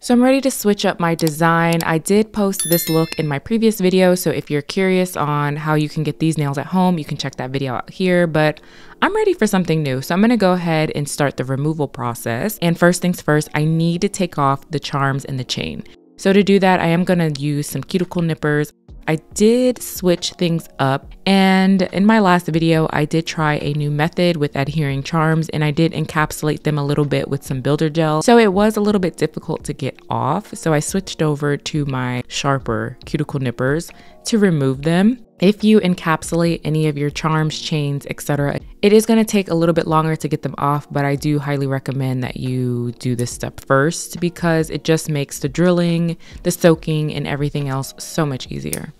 So I'm ready to switch up my design. I did post this look in my previous video, so if you're curious on how you can get these nails at home, you can check that video out here, but I'm ready for something new. So I'm gonna go ahead and start the removal process. And first things first, I need to take off the charms and the chain. So to do that, I am gonna use some cuticle nippers. I did switch things up, and in my last video I did try a new method with adhering charms, and I did encapsulate them a little bit with some builder gel, so it was a little bit difficult to get off. So I switched over to my sharper cuticle nippers to remove them. If you encapsulate any of your charms, chains, etc., it is going to take a little bit longer to get them off, but I do highly recommend that you do this step first because it just makes the drilling, the soaking, and everything else so much easier.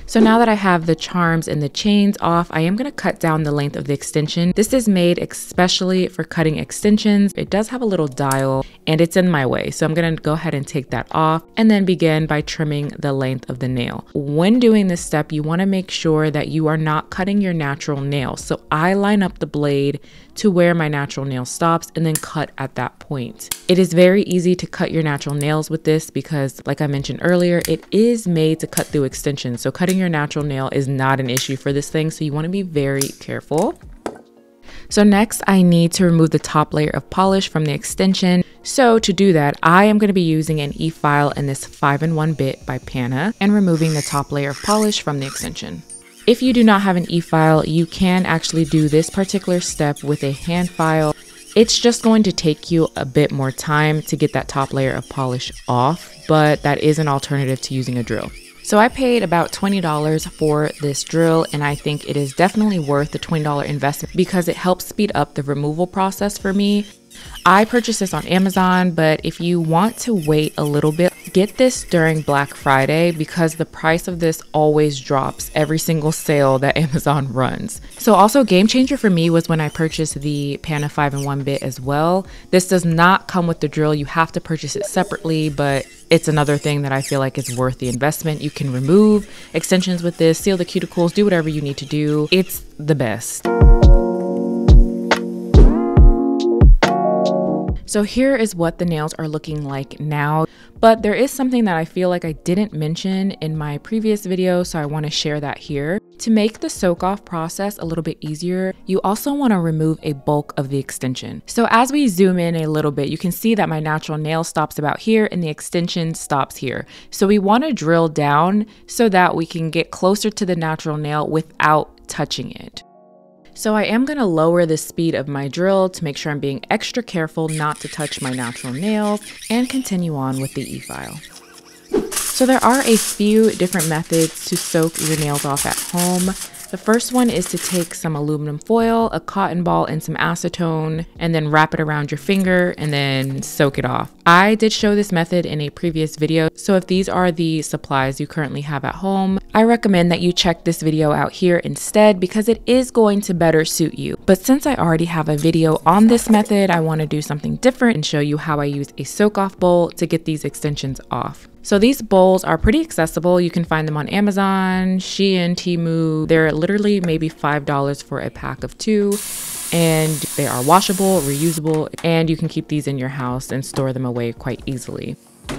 So now that I have the charms and the chains off, I am going to cut down the length of the extension. This is made especially for cutting extensions. It does have a little dial and it's in my way. So I'm going to go ahead and take that off and then begin by trimming the length of the nail. When doing this step, you want to make sure that you are not cutting your natural nail. So I line up the blade to where my natural nail stops and then cut at that point. It is very easy to cut your natural nails with this because, like I mentioned earlier, it is made to cut through extensions. So cutting your natural nail is not an issue for this thing, so you want to be very careful. So next I need to remove the top layer of polish from the extension. So to do that, I am going to be using an e-file in this 5-in-1 bit by Pana and removing the top layer of polish from the extension. If you do not have an e-file, you can actually do this particular step with a hand file. It's just going to take you a bit more time to get that top layer of polish off, but that is an alternative to using a drill. So I paid about $20 for this drill, and I think it is definitely worth the $20 investment because it helps speed up the removal process for me. I purchased this on Amazon, but if you want to wait a little bit, get this during Black Friday because the price of this always drops every single sale that Amazon runs. So also game changer for me was when I purchased the Pana 5-in-1 bit as well. This does not come with the drill. You have to purchase it separately, but it's another thing that I feel like is worth the investment. You can remove extensions with this, seal the cuticles, do whatever you need to do. It's the best. So here is what the nails are looking like now, but there is something that I feel like I didn't mention in my previous video, so I want to share that here. To make the soak off process a little bit easier, you also want to remove a bulk of the extension. So as we zoom in a little bit, you can see that my natural nail stops about here and the extension stops here. So we want to drill down so that we can get closer to the natural nail without touching it. So I am going to lower the speed of my drill to make sure I'm being extra careful not to touch my natural nails and continue on with the e-file. So there are a few different methods to soak your nails off at home. The first one is to take some aluminum foil, a cotton ball, and some acetone, and then wrap it around your finger and then soak it off. I did show this method in a previous video, so if these are the supplies you currently have at home, I recommend that you check this video out here instead because it is going to better suit you. But since I already have a video on this method, I want to do something different and show you how I use a soak-off bowl to get these extensions off. So these bowls are pretty accessible. You can find them on Amazon, Shein, Temu. They're literally maybe $5 for a pack of 2. And they are washable, reusable, and you can keep these in your house and store them away quite easily.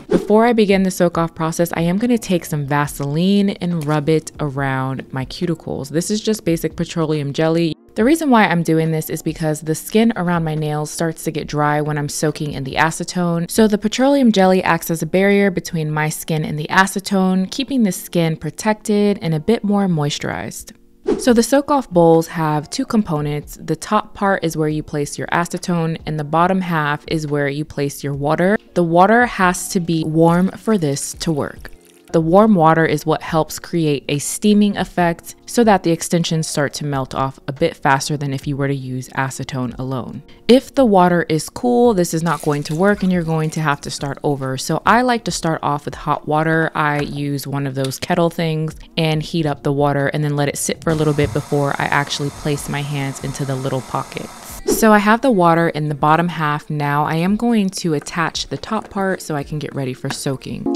Before I begin the soak off process, I am going to take some Vaseline and rub it around my cuticles. This is just basic petroleum jelly. The reason why I'm doing this is because the skin around my nails starts to get dry when I'm soaking in the acetone. So the petroleum jelly acts as a barrier between my skin and the acetone, keeping the skin protected and a bit more moisturized. So the soak-off bowls have two components. The top part is where you place your acetone and the bottom half is where you place your water. The water has to be warm for this to work. The warm water is what helps create a steaming effect so that the extensions start to melt off a bit faster than if you were to use acetone alone. If the water is cool, this is not going to work and you're going to have to start over. So I like to start off with hot water. I use one of those kettle things and heat up the water and then let it sit for a little bit before I actually place my hands into the little pockets. So I have the water in the bottom half now. I am going to attach the top part so I can get ready for soaking.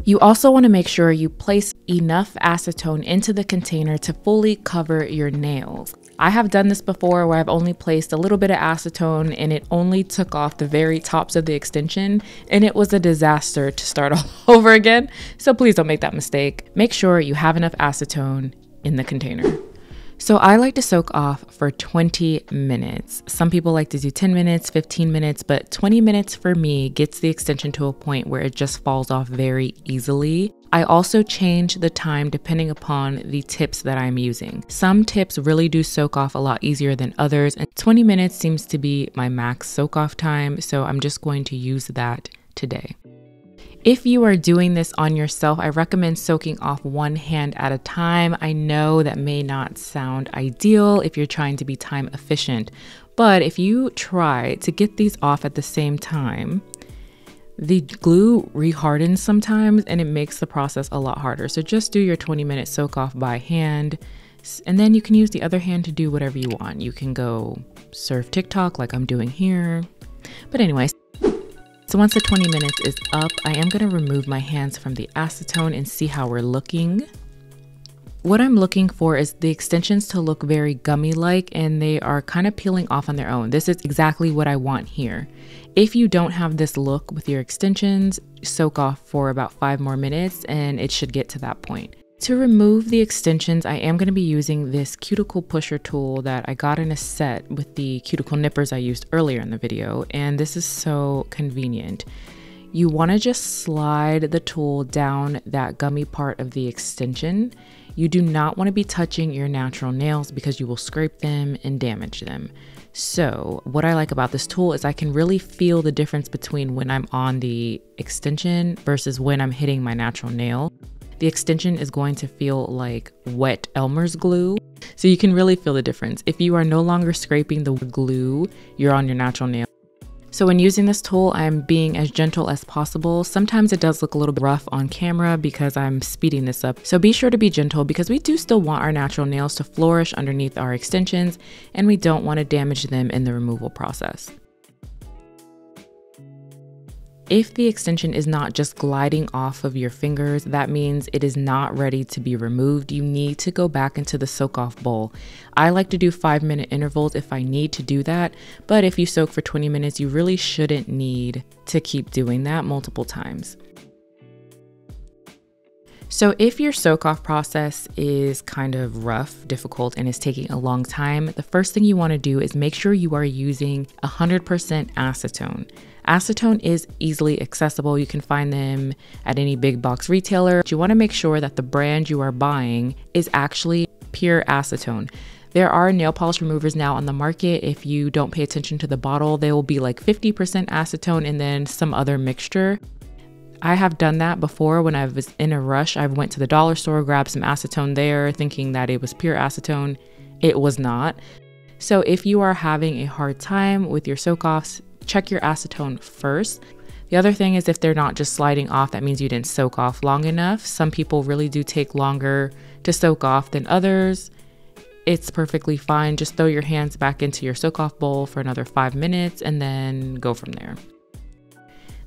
You also want to make sure you place enough acetone into the container to fully cover your nails. I have done this before where I've only placed a little bit of acetone and it only took off the very tops of the extension, and it was a disaster to start all over again. So please don't make that mistake. Make sure you have enough acetone in the container. So I like to soak off for 20 minutes. Some people like to do 10 minutes, 15 minutes, but 20 minutes for me gets the extension to a point where it just falls off very easily. I also change the time depending upon the tips that I'm using. Some tips really do soak off a lot easier than others, and 20 minutes seems to be my max soak off time, so I'm just going to use that today. If you are doing this on yourself, I recommend soaking off one hand at a time. I know that may not sound ideal if you're trying to be time efficient, but if you try to get these off at the same time, the glue rehardens sometimes and it makes the process a lot harder. So just do your 20-minute soak off by hand, and then you can use the other hand to do whatever you want. You can go surf TikTok like I'm doing here. But anyways, so once the 20 minutes is up, I am going to remove my hands from the acetone and see how we're looking. What I'm looking for is the extensions to look very gummy-like, and they are kind of peeling off on their own. This is exactly what I want here. If you don't have this look with your extensions, soak off for about 5 more minutes and it should get to that point. To remove the extensions, I am going to be using this cuticle pusher tool that I got in a set with the cuticle nippers I used earlier in the video, and this is so convenient. You want to just slide the tool down that gummy part of the extension. You do not want to be touching your natural nails because you will scrape them and damage them. So what I like about this tool is I can really feel the difference between when I'm on the extension versus when I'm hitting my natural nail. The extension is going to feel like wet Elmer's glue, so you can really feel the difference. If you are no longer scraping the glue, you're on your natural nail. So when using this tool, I'm being as gentle as possible. Sometimes it does look a little bit rough on camera because I'm speeding this up. So be sure to be gentle because we do still want our natural nails to flourish underneath our extensions, and we don't want to damage them in the removal process. If the extension is not just gliding off of your fingers, that means it is not ready to be removed. You need to go back into the soak off bowl. I like to do 5-minute intervals if I need to do that, but if you soak for 20 minutes, you really shouldn't need to keep doing that multiple times. So if your soak off process is kind of rough, difficult, and is taking a long time, the first thing you want to do is make sure you are using 100% acetone. Acetone is easily accessible. You can find them at any big box retailer. You want to make sure that the brand you are buying is actually pure acetone. There are nail polish removers now on the market. If you don't pay attention to the bottle, they will be like 50% acetone and then some other mixture. I have done that before when I was in a rush. I went to the dollar store, grabbed some acetone there, thinking that it was pure acetone. It was not. So if you are having a hard time with your soak-offs, check your acetone first. The other thing is if they're not just sliding off, that means you didn't soak off long enough. Some people really do take longer to soak off than others. It's perfectly fine. Just throw your hands back into your soak-off bowl for another 5 minutes and then go from there.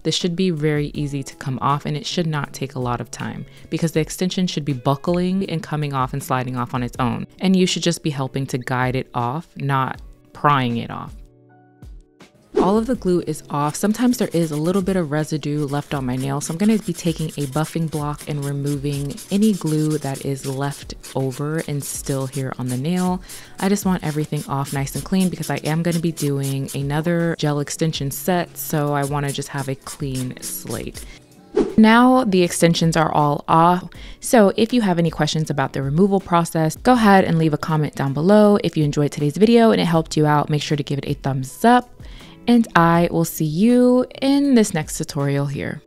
This should be very easy to come off, and it should not take a lot of time because the extension should be buckling and coming off and sliding off on its own. And you should just be helping to guide it off, not prying it off. All of the glue is off. Sometimes there is a little bit of residue left on my nail, so I'm going to be taking a buffing block and removing any glue that is left over and still here on the nail. I just want everything off nice and clean because I am going to be doing another gel extension set, so I want to just have a clean slate. Now the extensions are all off, so if you have any questions about the removal process, go ahead and leave a comment down below. If you enjoyed today's video and it helped you out, make sure to give it a thumbs up. And I will see you in this next tutorial here.